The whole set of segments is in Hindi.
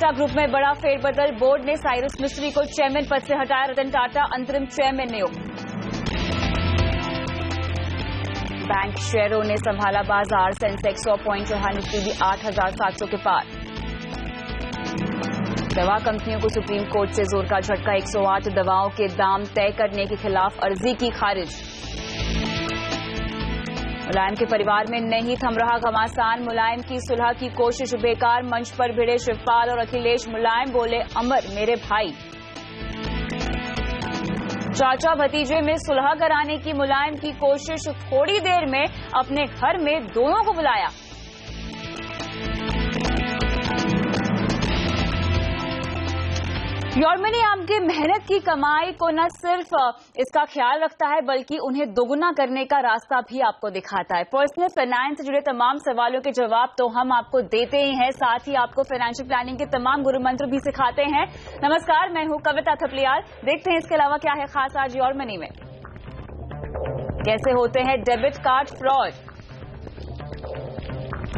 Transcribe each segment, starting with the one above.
बिरला ग्रुप में बड़ा फेरबदल, बोर्ड ने साइरस मिस्त्री को चेयरमैन पद से हटाया, रतन टाटा अंतरिम चेयरमैन नियुक्त। बैंक शेयरों ने संभाला बाजार, सेंसेक्स 100 पॉइंट चढ़ा, निफ्टी भी 8,700 के पार। दवा कंपनियों को सुप्रीम कोर्ट से जोर का झटका, 108 दवाओं के दाम तय करने के खिलाफ अर्जी की खारिज। मुलायम के परिवार में नहीं थम रहा घमासान, मुलायम की सुलह की कोशिश बेकार, मंच पर भिड़े शिवपाल और अखिलेश। मुलायम बोले, अमर मेरे भाई। चाचा भतीजे में सुलह कराने की मुलायम की कोशिश, थोड़ी देर में अपने घर में दोनों को बुलाया। यॉर्मनी आपकी मेहनत की कमाई को न सिर्फ इसका ख्याल रखता है बल्कि उन्हें दोगुना करने का रास्ता भी आपको दिखाता है। पर्सनल फाइनेंस से जुड़े तमाम सवालों के जवाब तो हम आपको देते ही हैं, साथ ही आपको फाइनेंशियल प्लानिंग के तमाम गुरु मंत्र भी सिखाते हैं। नमस्कार, मैं हूं कविता थपलियाल। देखते हैं इसके अलावा क्या है खास आज यॉर्मनी में। कैसे होते हैं debit card fraud,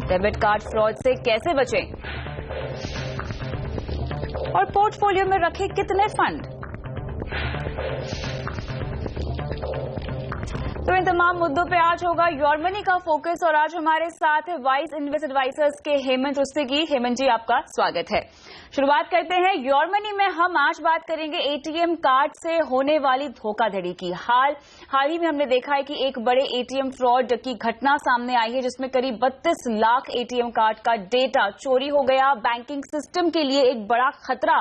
debit card fraud से कैसे बचें, और पोर्टफोलियो में रखे कितने फंड। तो इन तमाम मुद्दों पे आज होगा यॉर्मनी का फोकस, और आज हमारे साथ है वाइस इन्वेस्ट एडवाइजर्स के हेमंत रुस्तगी। हेमंत जी, आपका स्वागत है। शुरुआत करते हैं यॉर्मनी में। हम आज बात करेंगे एटीएम कार्ड से होने वाली धोखाधड़ी की। हाल ही में हमने देखा है कि एक बड़े एटीएम फ्रॉड की घटना सामने आई है, जिसमें करीब 32 लाख एटीएम कार्ड का डेटा चोरी हो गया। बैंकिंग सिस्टम के लिए एक बड़ा खतरा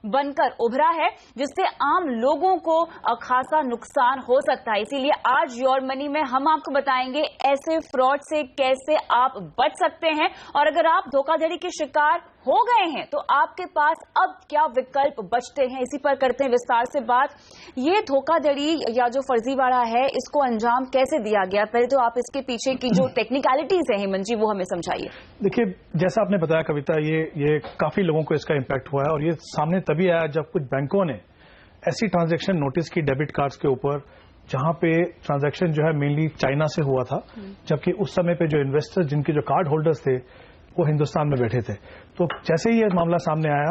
बनकर उभरा है, जिससे आम लोगों को खासा नुकसान हो सकता है। इसीलिए आज यॉर्मनी में हम आपको बताएंगे ऐसे फ्रॉड से कैसे आप बच सकते हैं, और अगर आप धोखाधड़ी के शिकार हो गए हैं तो आपके पास अब क्या विकल्प बचते हैं। इसी पर करते हैं विस्तार से बात। ये धोखाधड़ी या जो फर्जीवाड़ा है, इसको अंजाम कैसे दिया गया, पहले तो आप इसके पीछे की जो टेक्निकलिटीज है हेमंत जी, वो हमें समझाइए। देखिए, जैसा आपने बताया कविता, ये काफी लोगों को इसका इम्पैक्ट हुआ है, और ये सामने तभी आया जब कुछ बैंकों ने ऐसी ट्रांजैक्शन नोटिस की डेबिट कार्ड्स के ऊपर जहां पे ट्रांजैक्शन जो है मेनली चाइना से हुआ था, जबकि उस समय पे जो इन्वेस्टर्स, जिनके जो कार्ड होल्डर्स थे, वो हिंदुस्तान में बैठे थे। तो जैसे ही ये मामला सामने आया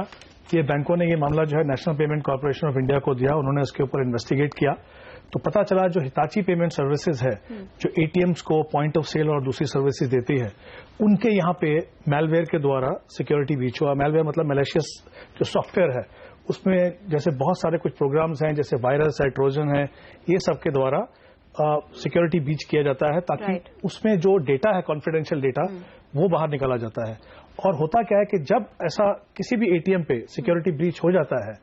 कि ये बैंकों ने ये मामला जो है national payment corporation of India को दिया, उन्होंने उसके ऊपर इन्वेस्टिगेट किया, तो पता चला जो हिताची पेमेंट सर्विसेज है, जो एटीएम्स को पॉइंट ऑफ सेल और दूसरी सर्विसेज देती है, उनके यहाँ पे मैलवेयर के द्वारा सिक्योरिटी ब्रीच हुआ। मैलवेयर मतलब मैलिशियस जो सॉफ्टवेयर है, उसमें जैसे बहुत सारे कुछ प्रोग्राम्स हैं, जैसे वायरस है, ट्रोजन है, ये सब के द्वारा सिक्योरिटी ब्रीच किया जाता है, ताकि उसमें जो डेटा है, कॉन्फिडेंशियल डेटा, वो बाहर निकाला जाता है। और होता क्या है कि जब ऐसा किसी भी एटीएम पे सिक्योरिटी ब्रीच हो जाता है,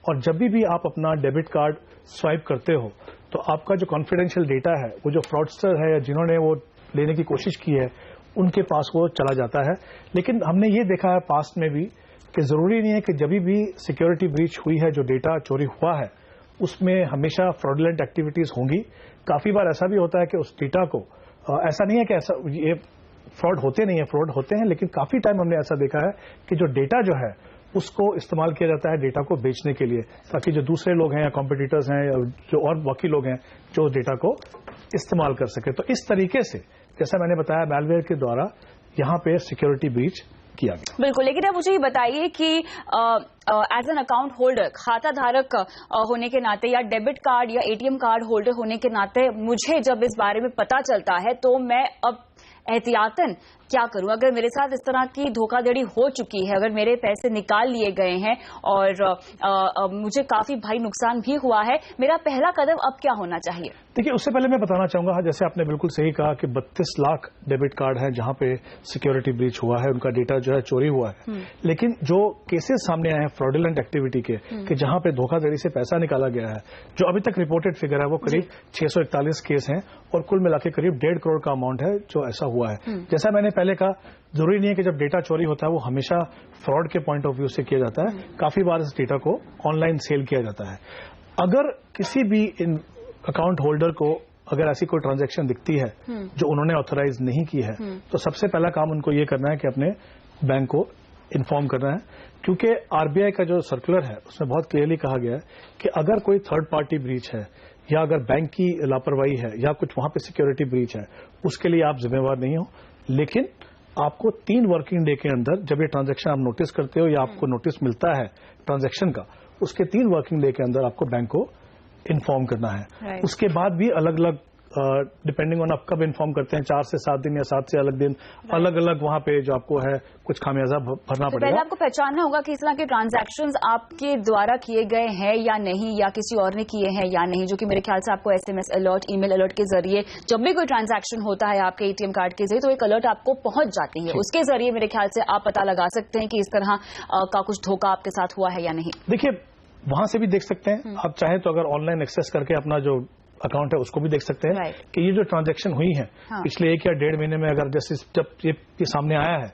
और जब भी आप अपना डेबिट कार्ड स्वाइप करते हो, तो आपका जो कॉन्फिडेंशियल डेटा है, वो जो फ्रॉडस्टर है या जिन्होंने वो लेने की कोशिश की है, उनके पास वो चला जाता है। लेकिन हमने ये देखा है पास्ट में भी कि जरूरी नहीं है कि जब भी सिक्योरिटी ब्रीच हुई है, जो डेटा चोरी हुआ है, उसमें हमेशा फ्रॉडुलेंट एक्टिविटीज होंगी। काफी बार ऐसा भी होता है कि उस डेटा को, ऐसा नहीं है कि ऐसा ये फ्रॉड होते नहीं है, फ्रॉड होते हैं, लेकिन काफी टाइम हमने ऐसा देखा है कि जो डेटा जो है उसको इस्तेमाल किया जाता है डेटा को बेचने के लिए, ताकि जो दूसरे लोग हैं या कॉम्पिटिटर्स हैं या जो और बाकी लोग हैं जो डेटा को इस्तेमाल कर सके। तो इस तरीके से, जैसा मैंने बताया, मैलवेयर के द्वारा यहाँ पे सिक्योरिटी ब्रीच किया गया। बिल्कुल, लेकिन आप मुझे ये बताइए कि एज एन अकाउंट होल्डर, खाता धारक होने के नाते, या डेबिट कार्ड या एटीएम कार्ड होल्डर होने के नाते, मुझे जब इस बारे में पता चलता है तो मैं अब एहतियातन क्या करूं। अगर मेरे साथ इस तरह की धोखाधड़ी हो चुकी है, अगर मेरे पैसे निकाल लिए गए हैं और मुझे काफी भारी नुकसान भी हुआ है, मेरा पहला कदम अब क्या होना चाहिए? देखिए, उससे पहले मैं बताना चाहूंगा, जैसे आपने बिल्कुल सही कहा कि 32 लाख डेबिट कार्ड हैं जहां पे सिक्योरिटी ब्रीच हुआ है, उनका डेटा जो है चोरी हुआ है। लेकिन जो केसेस सामने आए हैं फ्रॉडुलेंट एक्टिविटी के, कि जहां पे धोखाधड़ी से पैसा निकाला गया है, जो अभी तक रिपोर्टेड फिगर है वो करीब 641 केस हैं, और कुल मिलाकर करीब 1.5 करोड़ का अमाउंट है जो ऐसा हुआ है। जैसा मैंने पहले कहा, जरूरी नहीं है कि जब डेटा चोरी होता है वो हमेशा फ्रॉड के पॉइंट ऑफ व्यू से किया जाता है। काफी बार इस डेटा को ऑनलाइन सेल किया जाता है। अगर किसी भी अकाउंट होल्डर को अगर ऐसी कोई ट्रांजैक्शन दिखती है जो उन्होंने ऑथराइज नहीं की है, तो सबसे पहला काम उनको ये करना है कि अपने बैंक को इन्फॉर्म करना है, क्योंकि आरबीआई का जो सर्कुलर है उसमें बहुत क्लियरली कहा गया है कि अगर कोई थर्ड पार्टी ब्रीच है, या अगर बैंक की लापरवाही है, या कुछ वहां पे सिक्योरिटी ब्रीच है, उसके लिए आप जिम्मेवार नहीं हो। लेकिन आपको 3 वर्किंग डे के अंदर जब ये ट्रांजैक्शन आप नोटिस करते हो या आपको नोटिस मिलता है ट्रांजैक्शन का, उसके 3 वर्किंग डे के अंदर आपको बैंक को इन्फॉर्म करना है। उसके बाद भी अलग अलग डिपेंडिंग ऑन आप कब इन्फॉर्म करते हैं, 4 से 7 दिन या 7 से अलग दिन, अलग अलग वहां पे जो आपको है कुछ खामियाजा भरना पड़ेगा। पहले आपको पहचानना होगा कि इस तरह के ट्रांजैक्शंस आपके द्वारा किए गए हैं या नहीं, या किसी और ने किए हैं या नहीं, जो कि मेरे ख्याल से आपको SMS अलर्ट, ईमेल अलर्ट के जरिए जब भी कोई ट्रांजैक्शन होता है आपके ATM कार्ड के जरिए तो एक अलर्ट आपको पहुंच जाती है। उसके जरिए मेरे ख्याल से आप पता लगा सकते हैं कि इस तरह का कुछ धोखा आपके साथ हुआ है या नहीं। देखिए, वहां से भी देख सकते हैं आप, चाहे तो अगर ऑनलाइन एक्सेस करके अपना जो अकाउंट है उसको भी देख सकते हैं कि ये जो ट्रांजैक्शन हुई है पिछले 1 या 1.5 महीने में, अगर जैसे जब ये सामने आया है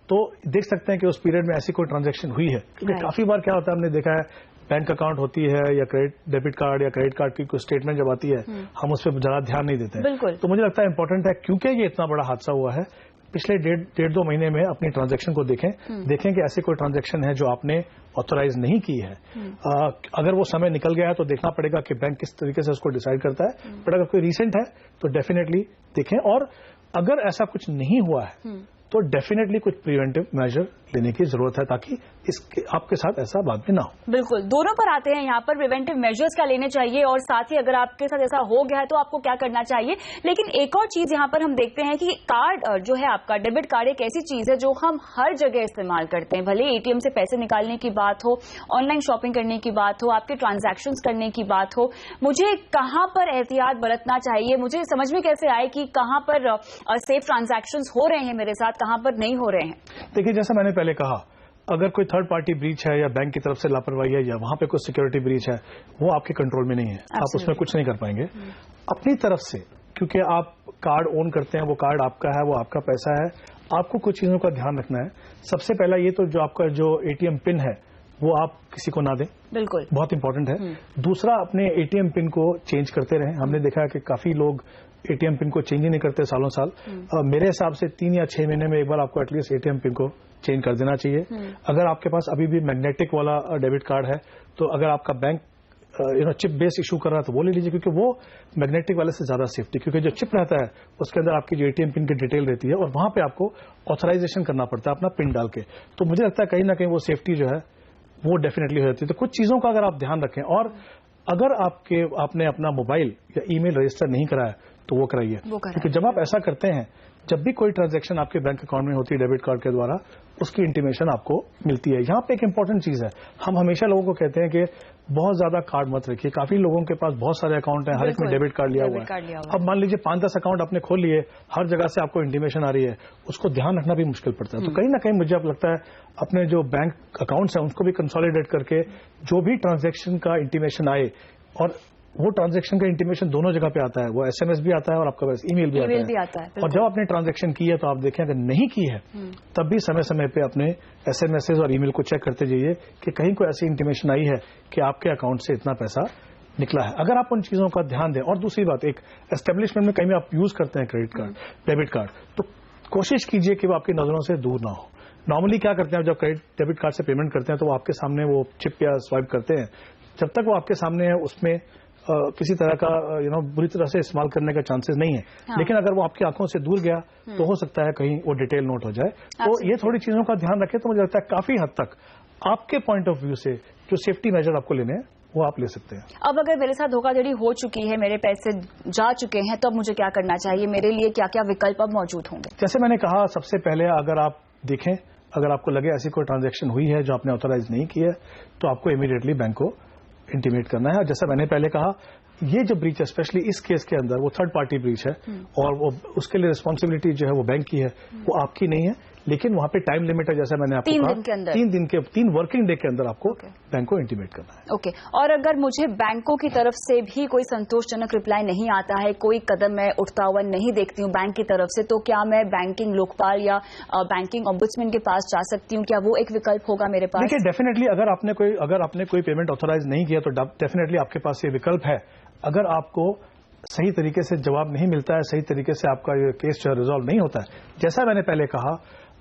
तो देख सकते हैं कि उस पीरियड में ऐसी कोई ट्रांजैक्शन हुई है। क्योंकि काफी बार क्या होता है, हमने देखा है बैंक अकाउंट होती है या डेबिट कार्ड या क्रेडिट कार्ड की कोई स्टेटमेंट जब आती है, हम उस पर ज्यादा ध्यान नहीं देते हैं। तो मुझे लगता है इंपॉर्टेंट है, क्योंकि ये इतना बड़ा हादसा हुआ है, पिछले 1.5-2 महीने में अपनी ट्रांजैक्शन को देखें कि ऐसी कोई ट्रांजैक्शन है जो आपने ऑथोराइज नहीं की है। अगर वो समय निकल गया है तो देखना पड़ेगा कि बैंक किस तरीके से उसको डिसाइड करता है, बट अगर कोई रीसेंट है तो डेफिनेटली देखें, और अगर ऐसा कुछ नहीं हुआ है तो डेफिनेटली कुछ प्रिवेंटिव मेजर लेने की जरूरत है ताकि इसके आपके साथ ऐसा बाद में ना हो। बिल्कुल, दोनों पर आते हैं यहाँ पर, प्रिवेंटिव मेजर्स क्या लेने चाहिए और साथ ही अगर आपके साथ ऐसा हो गया है तो आपको क्या करना चाहिए। लेकिन एक और चीज यहाँ पर हम देखते हैं कि कार्ड जो है आपका, डेबिट कार्ड एक ऐसी चीज है जो हम हर जगह इस्तेमाल करते हैं, भले ATM से पैसे निकालने की बात हो, ऑनलाइन शॉपिंग करने की बात हो, आपके ट्रांजैक्शंस करने की बात हो। मुझे कहाँ पर एहतियात बरतना चाहिए, मुझे समझ में कैसे आए कि कहाँ पर सेफ ट्रांजैक्शंस हो रहे हैं मेरे साथ, कहाँ पर नहीं हो रहे हैं। देखिए, जैसा मैंने पहले कहा, अगर कोई थर्ड पार्टी ब्रीच है या बैंक की तरफ से लापरवाही है या वहां पे कोई सिक्योरिटी ब्रीच है, वो आपके कंट्रोल में नहीं है, आप उसमें कुछ नहीं कर पाएंगे अपनी तरफ से, क्योंकि आप कार्ड ओन करते हैं, वो कार्ड आपका है, वो आपका पैसा है। आपको कुछ चीजों का ध्यान रखना है। सबसे पहला ये तो जो आपका जो ATM पिन है वो आप किसी को ना दें, बिल्कुल बहुत इंपॉर्टेंट है। दूसरा, अपने ATM पिन को चेंज करते रहें। हमने देखा है कि काफी लोग ATM पिन को चेंज ही नहीं करते सालों साल। मेरे हिसाब से 3 या 6 महीने में एक बार आपको एटलीस्ट ATM पिन को चेंज कर देना चाहिए। अगर आपके पास अभी भी मैग्नेटिक वाला डेबिट कार्ड है तो अगर आपका बैंक चिप बेस इशू कर रहा है तो वो ले लीजिए, क्योंकि वो मैग्नेटिक वाले से ज्यादा सेफ्टी, क्योंकि जो चिप रहता है उसके अंदर आपकी जो ATM पिन की डिटेल रहती है और वहां पे आपको ऑथराइजेशन करना पड़ता है अपना पिन डाल के। तो मुझे लगता है कहीं ना कहीं वो सेफ्टी जो है वो डेफिनेटली हो जाती है। तो कुछ चीजों का अगर आप ध्यान रखें, और अगर आपने अपना मोबाइल या ईमेल रजिस्टर नहीं कराया तो वो कराइए, क्योंकि जब आप ऐसा करते हैं, जब भी कोई ट्रांजैक्शन आपके बैंक अकाउंट में होती है डेबिट कार्ड के द्वारा, उसकी इंटीमेशन आपको मिलती है। यहाँ पे एक इंपॉर्टेंट चीज है, हम हमेशा लोगों को कहते हैं कि बहुत ज्यादा कार्ड मत रखिए। काफी लोगों के पास बहुत सारे अकाउंट हैं, हर एक में डेबिट कार्ड लिया हुआ है। अब मान लीजिए 5-10 अकाउंट आपने खोल लिए, हर जगह से आपको इंटीमेशन आ रही है, उसको ध्यान रखना भी मुश्किल पड़ता है। तो कहीं ना कहीं मुझे अब लगता है अपने जो बैंक अकाउंट्स हैं उनको भी कंसोलिडेट करके जो भी ट्रांजैक्शन का इंटीमेशन आए, और वो ट्रांजैक्शन का इंटीमेशन दोनों जगह पे आता है, वो SMS भी आता है और आपका पास ईमेल भी आता है। और जब आपने ट्रांजैक्शन की है तो आप देखें, अगर नहीं की है तब भी समय समय पे अपने SMS और ईमेल को चेक करते जाइए कि कहीं कोई ऐसी इंटीमेशन आई है कि आपके अकाउंट से इतना पैसा निकला है। अगर आप उन चीजों का ध्यान दें, और दूसरी बात, एक एस्टेब्लिशमेंट में कहीं भी आप यूज करते हैं क्रेडिट कार्ड, डेबिट कार्ड, तो कोशिश कीजिए कि वो आपकी नजरों से दूर ना हो। नॉर्मली क्या करते हैं, जब डेबिट कार्ड से पेमेंट करते हैं तो वो आपके सामने वो चिप या स्वाइप करते हैं, जब तक वो आपके सामने है उसमें किसी तरह का बुरी तरह से इस्तेमाल करने का चांसेस नहीं है। हाँ। लेकिन अगर वो आपकी आंखों से दूर गया तो हो सकता है कहीं वो डिटेल नोट हो जाए। तो ये थोड़ी चीजों का ध्यान रखें तो मुझे लगता है काफी हद तक आपके पॉइंट ऑफ व्यू से जो सेफ्टी मेजर आपको लेने हैं वो आप ले सकते हैं। अब अगर मेरे साथ धोखाधड़ी हो चुकी है, मेरे पैसे जा चुके हैं, तब मुझे क्या करना चाहिए, मेरे लिए क्या क्या विकल्प अब मौजूद होंगे? जैसे मैंने कहा, सबसे पहले अगर आप देखें, अगर आपको लगे ऐसी कोई ट्रांजैक्शन हुई है जो आपने ऑथराइज नहीं की है तो आपको इमीडिएटली बैंक को इंटीमेट करना है। और जैसा मैंने पहले कहा, ये जो ब्रीच है, स्पेशली इस केस के अंदर वो थर्ड पार्टी ब्रीच है और वो उसके लिए रिस्पॉन्सिबिलिटी जो है वो बैंक की है, वो आपकी नहीं है। लेकिन वहां पे टाइम लिमिट है, जैसा मैंने आपको कहा, 3 वर्किंग डे के अंदर आपको बैंक को इंटीमेट करना है। ओके। और अगर मुझे बैंकों की तरफ से भी कोई संतोषजनक रिप्लाई नहीं आता है, कोई कदम मैं उठता हुआ नहीं देखती हूँ बैंक की तरफ से, तो क्या मैं बैंकिंग लोकपाल या बैंकिंग ऑम्बुड्समैन के पास जा सकती हूँ? क्या वो एक विकल्प होगा मेरे पास? देखिए, डेफिनेटली अगर आपने कोई पेमेंट ऑथराइज नहीं किया तो डेफिनेटली आपके पास ये विकल्प है। अगर आपको सही तरीके से जवाब नहीं मिलता है, सही तरीके से आपका ये केस जो रिजॉल्व नहीं होता है, जैसा मैंने पहले कहा,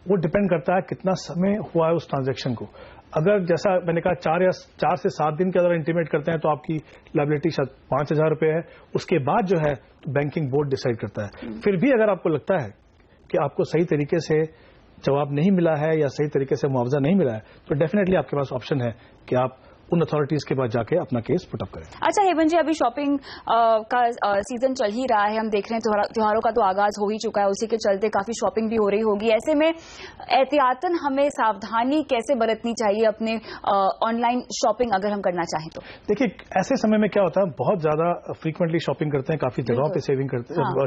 वो डिपेंड करता है कितना समय हुआ है उस ट्रांजैक्शन को। अगर जैसा मैंने कहा 4 से 7 दिन के अंदर इंटीमेट करते हैं तो आपकी लायबिलिटी शायद 5,000 रुपए है। उसके बाद जो है तो बैंकिंग बोर्ड डिसाइड करता है। फिर भी अगर आपको लगता है कि आपको सही तरीके से जवाब नहीं मिला है या सही तरीके से मुआवजा नहीं मिला है, तो डेफिनेटली आपके पास ऑप्शन है कि आप उन अथॉरिटीज के पास जाके अपना केस पुटअप करें। अच्छा हेमंत जी, अभी शॉपिंग का सीजन चल ही रहा है, हम देख रहे हैं त्योहारों का तो आगाज हो ही चुका है, उसी के चलते काफी शॉपिंग भी हो रही होगी। ऐसे में एहतियातन हमें सावधानी कैसे बरतनी चाहिए अपने ऑनलाइन शॉपिंग अगर हम करना चाहें तो? देखिए, ऐसे समय में क्या होता है, बहुत ज्यादा फ्रीक्वेंटली शॉपिंग करते हैं, काफी जगहों पे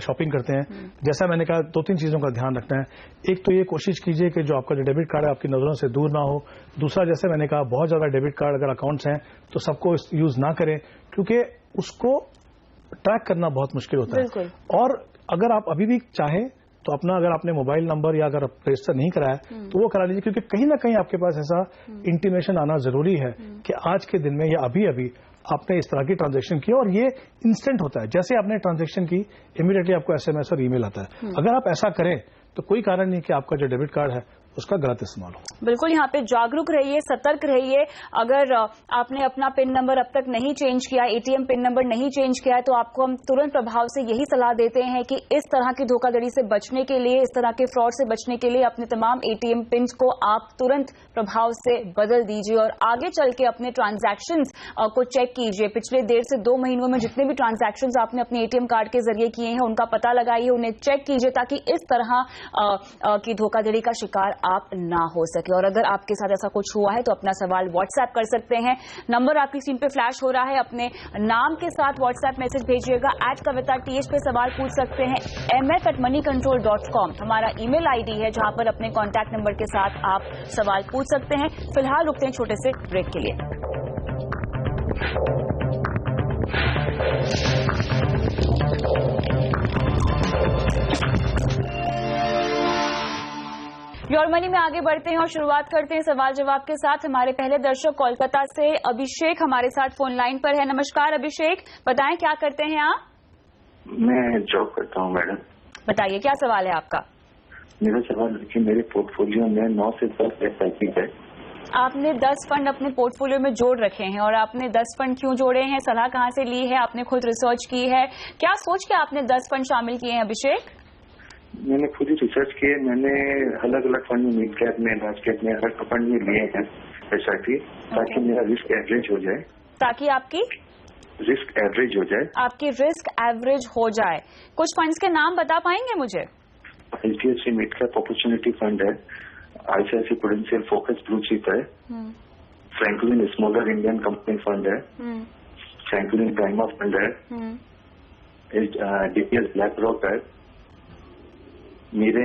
शॉपिंग करते हैं। जैसा मैंने कहा, 2-3 चीजों का ध्यान रखना है। एक तो ये कोशिश कीजिए कि जो आपका जो डेबिट कार्ड है आपकी नजरों से दूर ना हो। दूसरा, जैसे मैंने कहा, बहुत ज्यादा डेबिट कार्ड अगर अकाउंट्स हैं तो सबको यूज ना करें, क्योंकि उसको ट्रैक करना बहुत मुश्किल होता है। और अगर आप अभी भी चाहें तो अपना, अगर आपने मोबाइल नंबर या अगर रजिस्टर नहीं कराया तो वो करा लीजिए, क्योंकि कहीं ना कहीं आपके पास ऐसा इंटीमेशन आना जरूरी है कि आज के दिन में या अभी अभी आपने इस तरह की ट्रांजैक्शन की, और ये इंस्टेंट होता है। जैसे आपने ट्रांजैक्शन की, इमीडिएटली आपको SMS और ईमेल आता है। अगर आप ऐसा करें तो कोई कारण नहीं कि आपका जो डेबिट कार्ड है उसका गलत इस्तेमाल हो। बिल्कुल, यहाँ पे जागरूक रहिए, सतर्क रहिए। अगर आपने अपना पिन नंबर अब तक नहीं चेंज किया, ATM पिन नंबर नहीं चेंज किया है, तो आपको हम तुरंत प्रभाव से यही सलाह देते हैं कि इस तरह की धोखाधड़ी से बचने के लिए, इस तरह के फ्रॉड से बचने के लिए अपने तमाम ATM पिन को आप तुरंत प्रभाव से बदल दीजिए और आगे चल के अपने ट्रांजैक्शंस को चेक कीजिए। पिछले 1.5 से 2 महीनों में जितने भी ट्रांजैक्शंस आपने अपने ATM कार्ड के जरिए किए हैं उनका पता लगाइए, उन्हें चेक कीजिए, ताकि इस तरह की धोखाधड़ी का शिकार आप ना हो सके। और अगर आपके साथ ऐसा कुछ हुआ है तो अपना सवाल व्हाट्सएप कर सकते हैं। नंबर आपकी स्क्रीन पे फ्लैश हो रहा है, अपने नाम के साथ व्हाट्सएप मैसेज भेजिएगा। @कविता TH पे सवाल पूछ सकते हैं। mf@moneycontrol.com हमारा ईमेल ID है, जहां पर अपने कॉन्टैक्ट नंबर के साथ आप सवाल पूछ सकते हैं। फिलहाल रुकते हैं छोटे से ब्रेक के लिए। योर मनी में आगे बढ़ते हैं और शुरुआत करते हैं सवाल जवाब के साथ। हमारे पहले दर्शक कोलकाता से अभिषेक हमारे साथ फोन लाइन पर है। नमस्कार अभिषेक, बताएं क्या करते हैं आप? मैं जॉब करता हूं मैडम। बताइए क्या सवाल है आपका? मेरा सवाल है कि मेरे पोर्टफोलियो में 9 से 10 SIP है। आपने 10 फंड अपने पोर्टफोलियो में जोड़ रखे हैं, और आपने 10 फंड क्यों जोड़े हैं, सलाह कहां से ली है, आपने खुद रिसर्च की है, क्या सोच के आपने 10 फंड शामिल किए हैं अभिषेक? मैंने खुद ही रिसर्च किए। मैंने अलग अलग फंड में, मिड कैप में, लार्ज कैप में, हर फंड में लिए हैं SIP, ताकि मेरा रिस्क एवरेज हो जाए। ताकि आपकी रिस्क एवरेज हो जाए। आपकी रिस्क एवरेज हो जाए। कुछ फंड्स के नाम बता पाएंगे मुझे? HDFC mid cap opportunity fund है, ICICI prudential focus blue chip है, Franklin smaller Indian company fund है, फ्रैंकलिन प्राइमा फंड है, DPS ब्लैक रॉक है, मेरे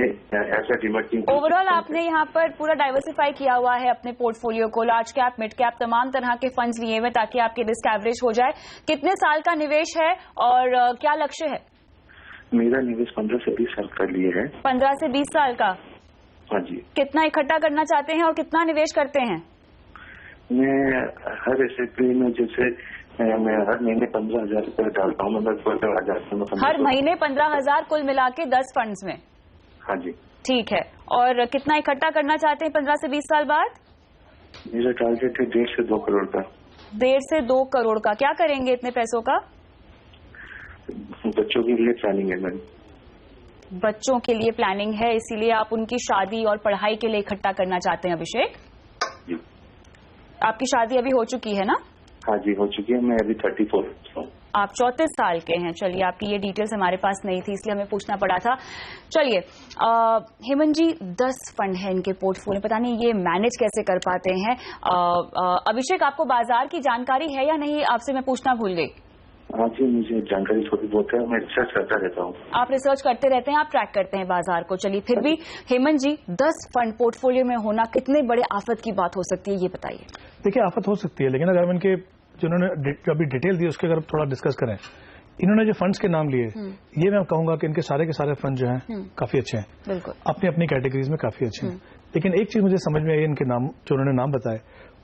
एसेट इमर्जिंग। ओवरऑल आपने यहाँ पर पूरा डाइवर्सिफाई किया हुआ है अपने पोर्टफोलियो को, लार्ज कैप, मिड कैप, तमाम तरह के फंड्स लिए हुए ताकि आपके रिस्क एवरेज हो जाए। कितने साल का निवेश है और क्या लक्ष्य है? मेरा निवेश 15 से 20 साल का लिए है। 15 से 20 साल का? हाँ जी। कितना इकट्ठा करना चाहते हैं और कितना निवेश करते हैं? मैं हर SIP में, जैसे मैं हर महीने 15,000 रुपये डालता हूँ। मतलब 15,000 हर महीने 15,000 कुल मिला के 10 फंड्स में? हाँ जी। ठीक है। और कितना इकट्ठा करना चाहते हैं 15 से 20 साल बाद? मेरा टारगेट है 1.5 से 2 करोड़ का। 1.5 से 2 करोड़ का। क्या करेंगे इतने पैसों का? बच्चों के लिए प्लानिंग है मैम। बच्चों के लिए प्लानिंग है, इसीलिए आप उनकी शादी और पढ़ाई के लिए इकट्ठा करना चाहते हैं अभिषेक? जी। आपकी शादी अभी हो चुकी है ना? हाँ जी, हो चुकी है। मैं अभी 34 हूँ। आप 34 साल के हैं। चलिए, आपकी ये डिटेल्स हमारे पास नहीं थी इसलिए हमें पूछना पड़ा था। चलिए हेमंत जी, 10 फंड है इनके पोर्टफोलियो, पता नहीं ये मैनेज कैसे कर पाते हैं। अभिषेक, आपको बाजार की जानकारी है या नहीं, आपसे मैं पूछना भूल गई। हाँ जी, मुझे जानकारी थोड़ी बहुत है, मैं रिसर्च करता रहता हूँ। आप रिसर्च करते रहते हैं, आप ट्रैक करते हैं बाजार को। चलिए, फिर भी हेमंत जी, 10 फंड पोर्टफोलियो में होना कितने बड़े आफत की बात हो सकती है, ये बताइए। देखिए, आफत हो सकती है, लेकिन अगर इनके जिन्होंने अभी डिटेल दी उसके अगर थोड़ा डिस्कस करें, इन्होंने जो फंड्स के नाम लिए, ये मैं कहूंगा कि इनके सारे के सारे फंड जो हैं काफी अच्छे हैं, बिल्कुल अपनी अपनी कैटेगरीज में काफी अच्छे हैं। लेकिन एक चीज मुझे समझ में आई, इनके नाम जो उन्होंने नाम बताए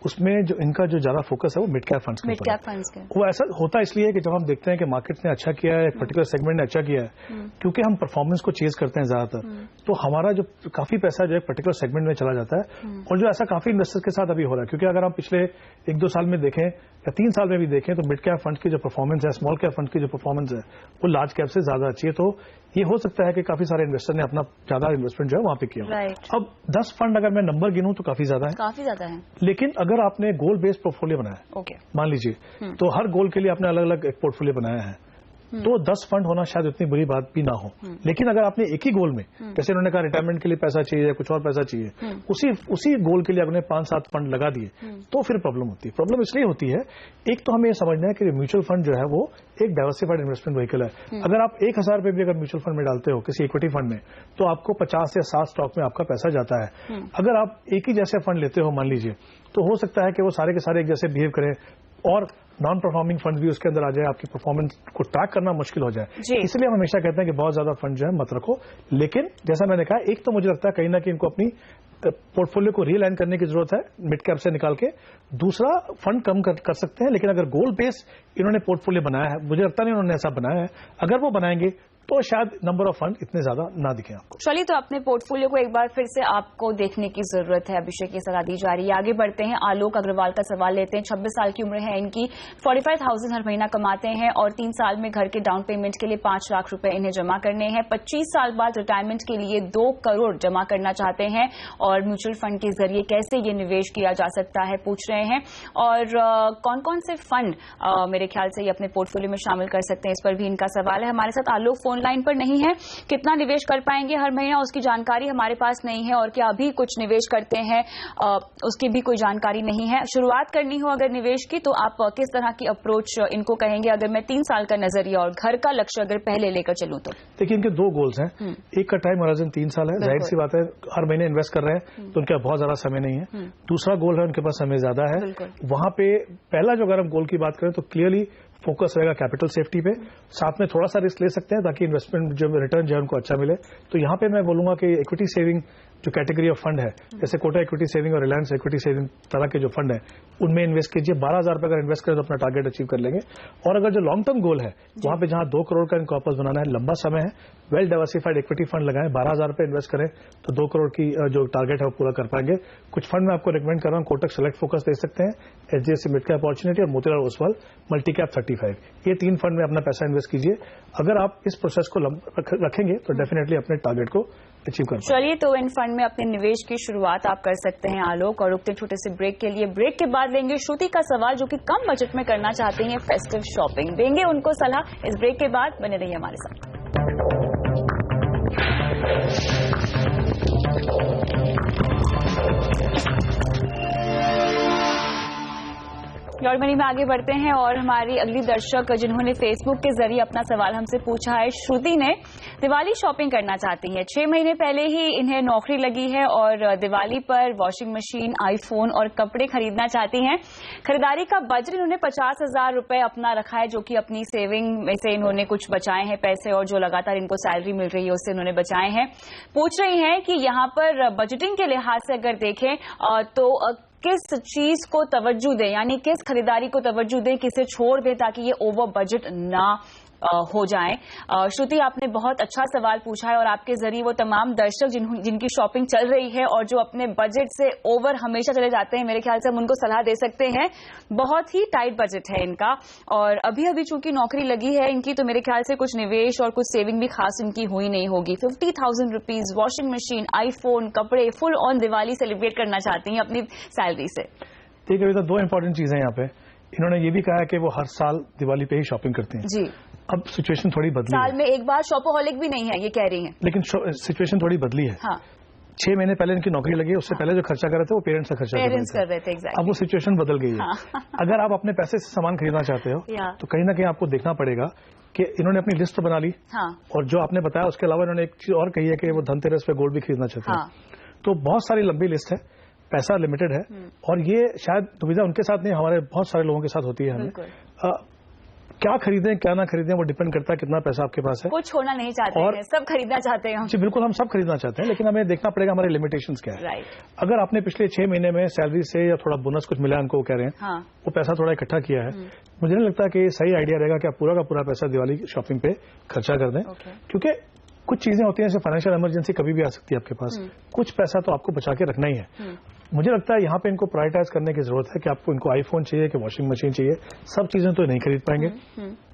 उसमें जो इनका जो ज्यादा फोकस है वो मिड कैप फंड्स के ऊपर। वो ऐसा होता इसलिए कि जब हम देखते हैं कि मार्केट ने अच्छा किया है, एक पर्टिकुलर सेगमेंट ने अच्छा किया है, क्योंकि हम परफॉर्मेंस को चेज करते हैं ज्यादातर, तो हमारा जो काफी पैसा जो है पर्टिकुलर सेगमेंट में चला जाता है, और जो ऐसा काफी इन्वेस्टर्स के साथ अभी हो रहा है। क्योंकि अगर आप पिछले 1-2 साल में देखें या 3 साल में भी देखें तो मिड कैप फंड की जो परफॉर्मेंस है, स्मॉल कैप फंड की जो परफॉर्मेंस है, वो लार्ज कैप से ज्यादा अच्छी है। तो ये हो सकता है कि काफी सारे इन्वेस्टर ने अपना ज्यादा इन्वेस्टमेंट जो है वहां पे किया। अब 10 फंड अगर मैं नंबर गिनूं तो काफी ज्यादा है, लेकिन अगर आपने गोल बेस्ड पोर्टफोलियो बनाया है, मान लीजिए, तो हर गोल के लिए आपने अलग अलग एक पोर्टफोलियो बनाया है, तो 10 फंड होना शायद इतनी बुरी बात भी ना हो। लेकिन अगर आपने एक ही गोल में, जैसे उन्होंने कहा रिटायरमेंट के लिए पैसा चाहिए या कुछ और पैसा चाहिए, उसी गोल के लिए आपने 5-7 फंड लगा दिए, तो फिर प्रॉब्लम होती है। प्रॉब्लम इसलिए होती है, एक तो हमें ये समझना है कि म्यूचुअल फंड जो है वो एक डाइवर्सिफाइड इन्वेस्टमेंट व्हीकल है। अगर आप 1000 रुपए भी अगर म्यूचुअल फंड में डालते हो किसी इक्विटी फंड में, तो आपको 50 या 60 स्टॉक में आपका पैसा जाता है। अगर आप एक ही जैसे फंड लेते हो मान लीजिए, तो हो सकता है कि वो सारे के सारे एक जैसे बिहेव करें और नॉन परफॉर्मिंग फंड भी उसके अंदर आ जाए, आपकी परफॉर्मेंस को ट्रैक करना मुश्किल हो जाए। इसलिए हम हमेशा कहते हैं कि बहुत ज्यादा फंड जो है मत रखो। लेकिन जैसा मैंने कहा, एक तो मुझे लगता है कहीं ना कहीं इनको अपनी पोर्टफोलियो को रीअलाइन करने की जरूरत है मिड कैप से निकाल के। दूसरा, फंड कम कर सकते हैं, लेकिन अगर गोल बेस इन्होंने पोर्टफोलियो बनाया है, मुझे लगता नहीं उन्होंने ऐसा बनाया है, अगर वो बनाएंगे तो शायद नंबर ऑफ फंड इतने ज्यादा ना दिखे आपको। चलिए, तो अपने पोर्टफोलियो को एक बार फिर से आपको देखने की जरूरत है। अभिषेक की सलाह दी जा रही है। आगे बढ़ते हैं, आलोक अग्रवाल का सवाल लेते हैं। 26 साल की उम्र है इनकी, 45,000 हर महीना कमाते हैं और 3 साल में घर के डाउन पेमेंट के लिए 5 लाख रुपए इन्हें जमा करने हैं। 25 साल बाद रिटायरमेंट के लिए 2 करोड़ जमा करना चाहते हैं और म्यूचुअल फंड के जरिए कैसे ये निवेश किया जा सकता है पूछ रहे हैं। और कौन कौन से फंड मेरे ख्याल से ये अपने पोर्टफोलियो में शामिल कर सकते हैं, इस पर भी इनका सवाल है। हमारे साथ आलोक फोन लाइन पर नहीं है। कितना निवेश कर पाएंगे हर महीना, उसकी जानकारी हमारे पास नहीं है, और क्या अभी कुछ निवेश करते हैं उसकी भी कोई जानकारी नहीं है। शुरुआत करनी हो अगर निवेश की, तो आप किस तरह की अप्रोच इनको कहेंगे? अगर मैं 3 साल का नजरिया और घर का लक्ष्य अगर पहले लेकर चलूं तो देखिए, इनके 2 गोल्स हैं। एक का टाइम होराइजन 3 साल है, जाहिर सी बात है हर महीने इन्वेस्ट कर रहे हैं तो उनके बहुत ज्यादा समय नहीं है। दूसरा गोल है, उनके पास समय ज्यादा है। वहां पे पहला जो अगर हम गोल की बात करें तो क्लियरली फोकस रहेगा कैपिटल सेफ्टी पे, साथ में थोड़ा सा रिस्क ले सकते हैं ताकि इन्वेस्टमेंट जो रिटर्न जो है उनको अच्छा मिले। तो यहाँ पे मैं बोलूंगा कि इक्विटी सेविंग जो कैटेगरी ऑफ फंड है, जैसे कोटा इक्विटी सेविंग और रिलायंस इक्विटी सेविंग तरह के जो फंड है, उनमें इन्वेस्ट कीजिए। 12,000 रुपए अगर इन्वेस्ट करें तो अपना टारगेट अचीव कर लेंगे। और अगर जो लॉन्ग टर्म गोल है, वहां पे जहां 2 करोड़ का इनको वापस बनाना है, लंबा समय है, वेल डाइवर्सिफाइड इक्विटी फंड लगाएं, 12,000 रुपए इन्वेस्ट करें तो 2 करोड़ की जो टारगेट है वो पूरा कर पाएंगे। कुछ फंड में आपको रिकमेंड कर रहा हूं, कोटक सेलेक्ट फोकस दे सकते हैं, HDFC मिड कैप अपॉर्चुनिटी और मोतीलाल ओसवाल मल्टी कैप 35। ये 3 फंड में अपना पैसा इन्वेस्ट कीजिए। अगर आप इस प्रोसेस को रखेंगे तो डेफिनेटली अपने टारगेट को अचीव कर पाएंगे। चलिए, तो इन फंड में अपने निवेश की शुरुआत आप कर सकते हैं आलोक। और रुकते छोटे से ब्रेक के लिए, ब्रेक के बाद लेंगे श्रुति का सवाल जो कि कम बजट में करना चाहते हैं फेस्टिव शॉपिंग। देंगे उनको सलाह इस ब्रेक के बाद। बने रहिए हमारे साथ। योर मनी में आगे बढ़ते हैं और हमारी अगली दर्शक जिन्होंने फेसबुक के जरिए अपना सवाल हमसे पूछा है, श्रुति ने दिवाली शॉपिंग करना चाहती हैं। 6 महीने पहले ही इन्हें नौकरी लगी है और दिवाली पर वॉशिंग मशीन, आईफोन और कपड़े खरीदना चाहती हैं। खरीदारी का बजट इन्होंने 50,000 रुपए अपना रखा है, जो कि अपनी सेविंग में से इन्होंने कुछ बचाए हैं पैसे, और जो लगातार इनको सैलरी मिल रही है उससे इन्होंने बचाए हैं। पूछ रही हैं कि यहाँ पर बजटिंग के लिहाज से अगर देखें तो किस चीज को तवज्जो दें, यानी किस खरीदारी को तवज्जो दें, किसे छोड़ दें ताकि ये ओवर बजट ना हो जाए। श्रुति, आपने बहुत अच्छा सवाल पूछा है और आपके जरिए वो तमाम दर्शक जिनकी शॉपिंग चल रही है और जो अपने बजट से ओवर हमेशा चले जाते हैं, मेरे ख्याल से हम उनको सलाह दे सकते हैं। बहुत ही टाइट बजट है इनका और अभी अभी चूंकि नौकरी लगी है इनकी, तो मेरे ख्याल से कुछ निवेश और कुछ सेविंग भी खास इनकी हुई नहीं होगी। 50,000 रुपीज, वॉशिंग मशीन, आईफोन, कपड़े, फुल ऑन दिवाली सेलिब्रेट करना चाहती हैं अपनी सैलरी से। ठीक है, तो 2 इंपॉर्टेंट चीजें यहाँ पे। इन्होंने ये भी कहा है कि वो हर साल दिवाली पे ही शॉपिंग करते हैं। जी, अब सिचुएशन थोड़ी बदली साल है। में एक बार शॉपोहॉलिक भी नहीं है ये कह रही हैं, लेकिन सिचुएशन थोड़ी बदली है। हाँ, 6 महीने पहले इनकी नौकरी लगी है, उससे पहले जो खर्चा कर रहे थे वो पेरेंट्स का खर्चा कर रहे थे। exactly. अब वो सिचुएशन बदल गई है। हाँ। अगर आप अपने पैसे से सामान खरीदना चाहते हो तो कहीं ना कहीं आपको देखना पड़ेगा कि इन्होंने अपनी लिस्ट बना ली। हाँ। और जो आपने बताया उसके अलावा इन्होंने एक चीज और कही है कि वो धनतेरस पे गोल्ड भी खरीदना चाहते हैं। तो बहुत सारी लंबी लिस्ट है, पैसा लिमिटेड है और ये शायद दुविधा उनके साथ नहीं, हमारे बहुत सारे लोगों के साथ होती है। हमें क्या खरीदें क्या ना खरीदें वो डिपेंड करता है कितना पैसा आपके पास है। कुछ छोड़ना नहीं चाहते हैं, सब खरीदना चाहते हैं हम। जी बिल्कुल, हम सब खरीदना चाहते हैं, लेकिन हमें देखना पड़ेगा हमारे लिमिटेशंस क्या है। अगर आपने पिछले 6 महीने में सैलरी से या थोड़ा बोनस कुछ मिला उनको कह रहे हैं, हाँ। वो पैसा थोड़ा इकट्ठा किया है, मुझे नहीं लगता कि सही आइडिया रहेगा कि आप पूरा का पूरा पैसा दिवाली शॉपिंग पे खर्चा कर दें, क्योंकि कुछ चीजें होती हैं जैसे फाइनेंशियल इमरजेंसी कभी भी आ सकती है आपके पास, कुछ पैसा तो आपको बचा के रखना ही है। मुझे लगता है यहाँ पे इनको प्रायोरिटाइज करने की जरूरत है कि आपको इनको आईफोन चाहिए कि वॉशिंग मशीन चाहिए, सब चीजें तो नहीं खरीद पाएंगे।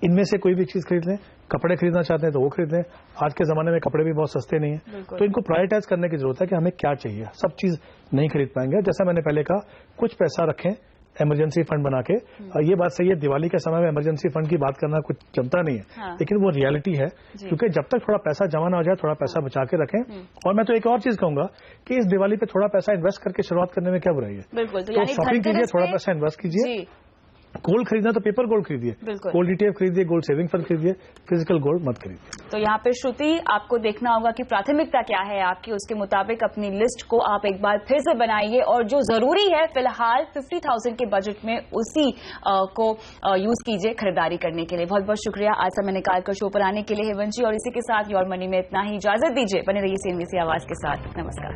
इनमें से कोई भी चीज खरीद लें, कपड़े खरीदना चाहते हैं तो वो खरीद लें, आज के जमाने में कपड़े भी बहुत सस्ते नहीं है, तो इनको प्रायोरिटाइज करने की जरूरत है कि हमें क्या चाहिए, सब चीज नहीं खरीद पाएंगे। जैसा मैंने पहले कहा, कुछ पैसा रखें इमरजेंसी फंड बना के। ये बात सही है, दिवाली के समय में इमरजेंसी फंड की बात करना कुछ जमता नहीं है, हाँ। लेकिन वो रियलिटी है, क्योंकि जब तक थोड़ा पैसा जमा ना हो जाए थोड़ा पैसा बचा के रखें। और मैं तो एक और चीज कहूंगा कि इस दिवाली पे थोड़ा पैसा इन्वेस्ट करके शुरुआत करने में क्या बुराई है। बिल्कुल, तो शॉपिंग कीजिए, थोड़ा पैसा इन्वेस्ट कीजिए। गोल्ड खरीदना तो पेपर गोल्ड खरीदिए, गोल्ड ETF खरीदिए, गोल्ड सेविंग फंड खरीदिए, फिजिकल गोल्ड मत खरीदिए। तो यहाँ पे श्रुति, आपको देखना होगा कि प्राथमिकता क्या है आपकी, उसके मुताबिक अपनी लिस्ट को आप एक बार फिर से बनाइए, और जो जरूरी है फिलहाल 50,000 के बजट में उसी को यूज कीजिए खरीदारी करने के लिए। बहुत बहुत शुक्रिया आज समय निकाल कर शो पर आने के लिए हेमंत जी, और इसी के साथ योर मनी में इतना ही, इजाजत दीजिए, बने रहिए CNBC आवाज के साथ। नमस्कार।